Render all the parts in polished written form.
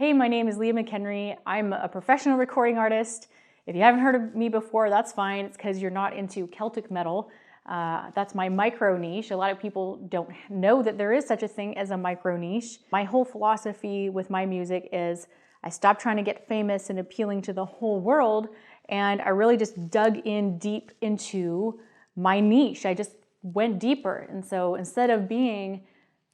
Hey, my name is Leah McHenry. I'm a professional recording artist. If you haven't heard of me before, that's fine. It's because you're not into Celtic metal. That's my micro niche. A lot of people don't know that there is such a thing as a micro niche. My whole philosophy with my music is I stopped trying to get famous and appealing to the whole world, and I really just dug in deep into my niche. I just went deeper. And so instead of being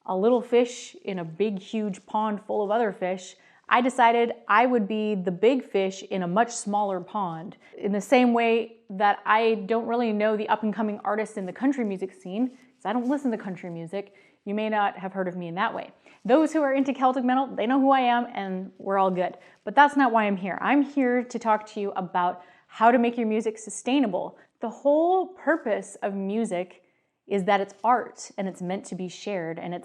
a little fish in a big, huge pond full of other fish, I decided I would be the big fish in a much smaller pond. In the same way that I don't really know the up-and-coming artists in the country music scene, because I don't listen to country music, you may not have heard of me in that way. Those who are into Celtic metal, they know who I am and we're all good. But that's not why I'm here. I'm here to talk to you about how to make your music sustainable. The whole purpose of music is that it's art and it's meant to be shared, and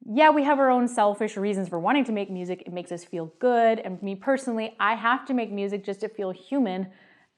yeah, we have our own selfish reasons for wanting to make music. It makes us feel good. And me personally, I have to make music just to feel human.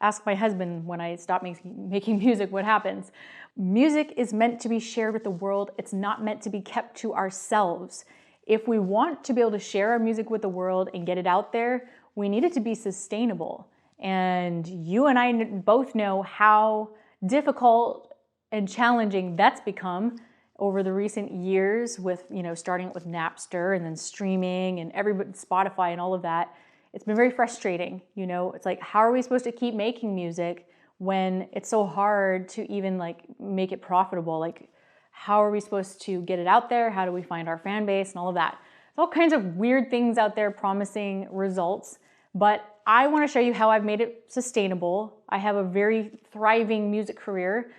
Ask my husband when I stop making music what happens. Music is meant to be shared with the world. It's not meant to be kept to ourselves. If we want to be able to share our music with the world and get it out there, we need it to be sustainable. And you and I both know how difficult and challenging that's become over the recent years with, starting with Napster and then streaming and everybody, Spotify and all of that. It's been very frustrating. It's like, how are we supposed to keep making music when it's so hard to even make it profitable? Like, how are we supposed to get it out there? How do we find our fan base and all of that? There's all kinds of weird things out there promising results, but I want to show you how I've made it sustainable. I have a very thriving music career.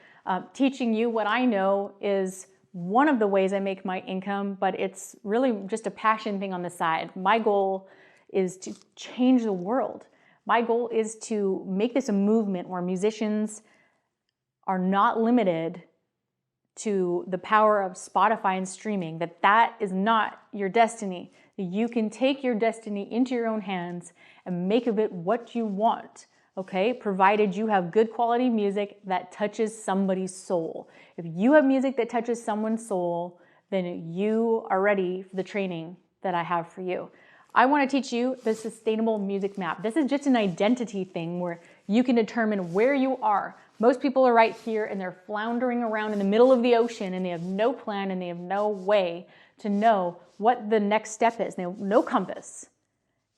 Teaching you what I know is one of the ways I make my income, but it's really just a passion thing on the side. My goal is to change the world. My goal is to make this a movement where musicians are not limited to the power of Spotify and streaming, that is not your destiny. You can take your destiny into your own hands and make of it what you want. Okay, provided you have good quality music that touches somebody's soul. If you have music that touches someone's soul, then you are ready for the training that I have for you. I want to teach you the sustainable music map. This is just an identity thing where you can determine where you are. Most people are right here and they're floundering around in the middle of the ocean and they have no plan and they have no way to know what the next step is. They have no compass.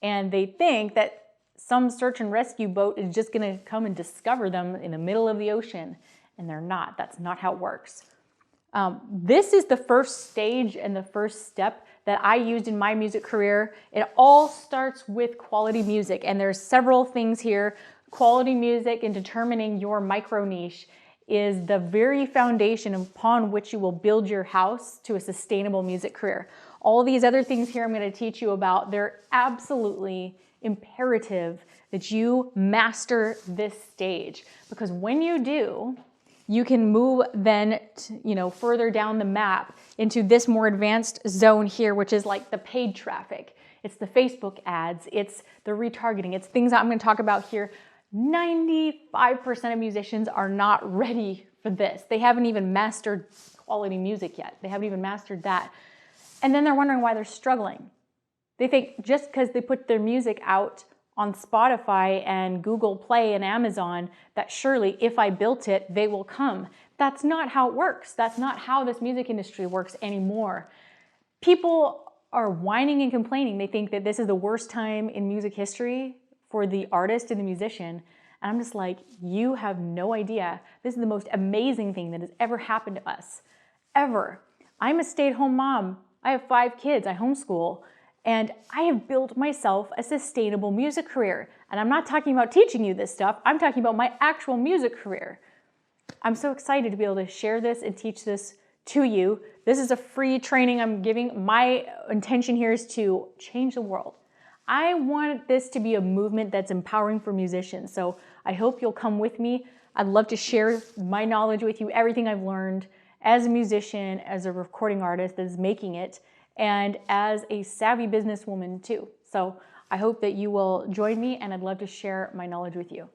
And they think that some search and rescue boat is just going to come and discover them in the middle of the ocean, and they're not. That's not how it works. This is the first stage and the first step that I used in my music career. It all starts with quality music, and there's several things here. Quality music and determining your micro niche is the very foundation upon which you will build your house to a sustainable music career. All these other things here I'm going to teach you about, they're absolutely imperative that you master this stage, because when you do, you can move then further down the map into this more advanced zone here, which is like the paid traffic. It's the Facebook ads, it's the retargeting, it's things that I'm going to talk about here. 95% of musicians are not ready for this. They haven't even mastered quality music yet. They haven't even mastered that. And then they're wondering why they're struggling. They think just because they put their music out on Spotify and Google Play and Amazon, that surely if I built it, they will come. That's not how it works. That's not how this music industry works anymore. People are whining and complaining. They think that this is the worst time in music history for the artist and the musician. And I'm just like, you have no idea. This is the most amazing thing that has ever happened to us, ever. I'm a stay-at-home mom. I have 5 kids. I homeschool. And I have built myself a sustainable music career. And I'm not talking about teaching you this stuff. I'm talking about my actual music career. I'm so excited to be able to share this and teach this to you. This is a free training I'm giving. My intention here is to change the world. I want this to be a movement that's empowering for musicians. So I hope you'll come with me. I'd love to share my knowledge with you, everything I've learned as a musician, as a recording artist that is making it, and as a savvy businesswoman too. So I hope that you will join me, and I'd love to share my knowledge with you.